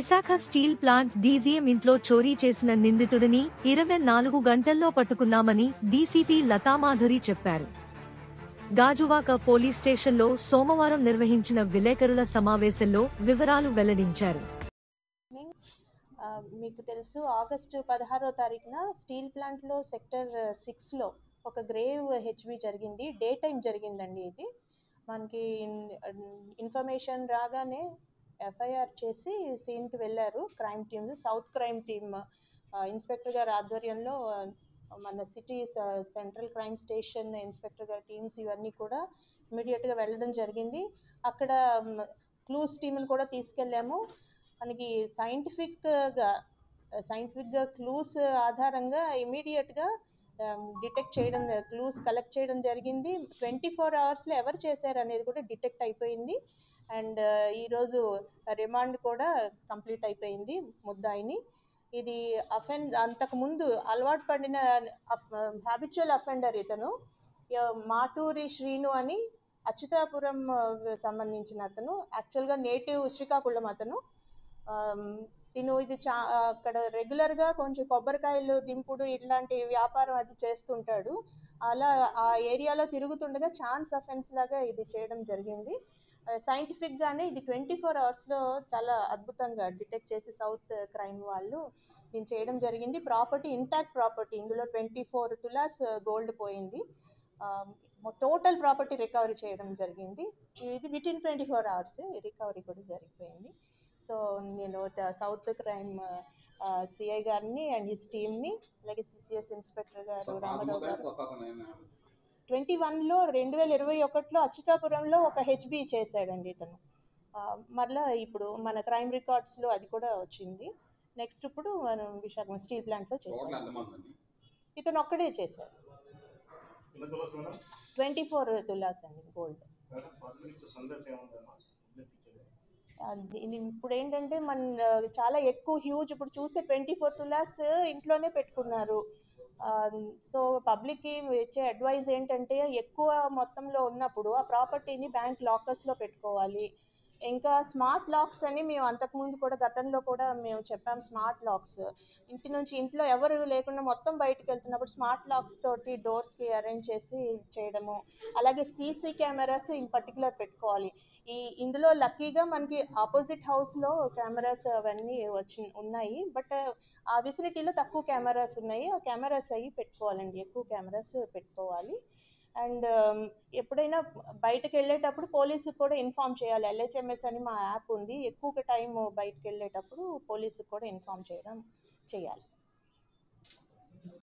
Visakha steel plant DGM ఇంట్లో చోరీ చేసిన నిందితుడిని 24 గంటల్లో పట్టుకున్నామని డీసీపీ లతామాధురి చెప్పారు. గాజువాక పోలీస్ స్టేషన్లో సోమవారం నిర్వహించిన విలేకరుల సమావేశంలో వివరాలు వెల్లడించారు. మీకు తెలుసు, ఆగస్టు 16వ తారీఖున స్టీల్ ప్లాంట్లో సెక్టర్ 6లో ఒక గ్రేవ్ హెచ్బి జరిగింది. డే టైం జరిగిందండి. ఇది మనకి ఇన్ఫర్మేషన్ రాగానే ఎఫ్ఐఆర్ చేసి సీన్కి వెళ్ళారు crime team, south crime team inspector గారి ఆధ్వర్యంలో మన city central crime station inspector గారి టీమ్స్ ఇవన్నీ కూడా ఇమీడియట్గా వెళ్ళడం జరిగింది. అక్కడ క్లూస్ టీమ్ని కూడా తీసుకెళ్ళాము. మనకి సైంటిఫిక్గా క్లూస్ ఆధారంగా ఇమీడియట్గా డిటెక్ట్ చేయడం, క్లూస్ కలెక్ట్ చేయడం జరిగింది. 24 అవర్స్లో ఎవరు చేశారు అనేది కూడా డిటెక్ట్ అయిపోయింది. అండ్ ఈరోజు రిమాండ్ కూడా కంప్లీట్ అయిపోయింది ముద్దాయిని. ఇది అంతకుముందు అలవాటు పడిన హ్యాబిచువల్ అఫెండర్ ఇతను. మాటూరి శ్రీను అని అచ్యుతాపురం సంబంధించిన అతను, యాక్చువల్గా నేటివ్ శ్రీకాకుళం అతను. ఇది అక్కడ రెగ్యులర్గా కొంచెం కొబ్బరికాయలు దింపుడు ఇట్లాంటి వ్యాపారం అది చేస్తుంటాడు. అలా ఆ ఏరియాలో తిరుగుతుండగా ఛాన్స్ అఫెన్స్ లాగా ఇది చేయడం జరిగింది. సైంటిఫిక్గానే ఇది 24 అవర్స్లో చాలా అద్భుతంగా డిటెక్ట్ చేసి సౌత్ క్రైమ్ వాళ్ళు దీన్ని చేయడం జరిగింది. ప్రాపర్టీ ఇంటాక్ట్ ప్రాపర్టీ, ఇందులో 24 తులాస్ గోల్డ్ పోయింది. టోటల్ ప్రాపర్టీ రికవరీ చేయడం జరిగింది. ఇది వితిన్ 24 అవర్స్ రికవరీ కూడా జరిగిపోయింది. సో నేను సౌత్ క్రైమ్ సిఐ గారిని అండ్ హిస్ టీమ్ని, అలాగే సిసిఎస్ ఇన్స్పెక్టర్ గారు రామారావు గారు 2021లో అచ్యుతాపురంలో ఒక హెచ్బి చేశాడండి ఇతను. మరలా ఇప్పుడు మన క్రైమ్ రికార్డ్స్లో అది కూడా వచ్చింది. నెక్స్ట్ ఇప్పుడు మనం విశాఖ స్టీల్ ప్లాంట్లో చేశాడు. ఇతను ఒక్కడే చేశాడు. 24 తులాస్ అండి గోల్డ్. ఇప్పుడు ఏంటంటే చాలా ఎక్కువ హ్యూజ్, ఇప్పుడు చూస్తే 24 తులాస్ ఇంట్లోనే పెట్టుకున్నారు. సో పబ్లిక్కి ఇచ్చే అడ్వైజ్ ఏంటంటే ఎక్కువ మొత్తంలో ఉన్నప్పుడు ఆ ప్రాపర్టీని బ్యాంక్ లాకర్స్లో పెట్టుకోవాలి. ఇంకా స్మార్ట్ లాక్స్ అని మేము అంతకుముందు కూడా గతంలో కూడా మేము చెప్పాం. స్మార్ట్ లాక్స్ ఇంట్లో ఎవరు లేకుండా మొత్తం బయటకు వెళ్తున్నప్పుడు స్మార్ట్ లాక్స్ తోటి డోర్స్కి అరేంజ్ చేసి చేయడము. అలాగే సీసీ కెమెరాస్ ఇన్ పర్టికులర్ పెట్టుకోవాలి. ఇందులో లక్కీగా మనకి ఆపోజిట్ హౌస్లో కెమెరాస్ అవన్నీ ఉన్నాయి. బట్ ఆ విసినిటీలో తక్కువ కెమెరాస్ ఉన్నాయి. ఆ కెమెరాస్ అవి పెట్టుకోవాలండి, ఎక్కువ కెమెరాస్ పెట్టుకోవాలి. అండ్ ఎప్పుడైనా బయటకు వెళ్ళేటప్పుడు పోలీసుకు కూడా ఇన్ఫామ్ చేయాలి. LHMS అని మా యాప్ ఉంది. ఎక్కువ టైం బయటకు వెళ్ళేటప్పుడు పోలీసుకు కూడా ఇన్ఫామ్ చేయాలి.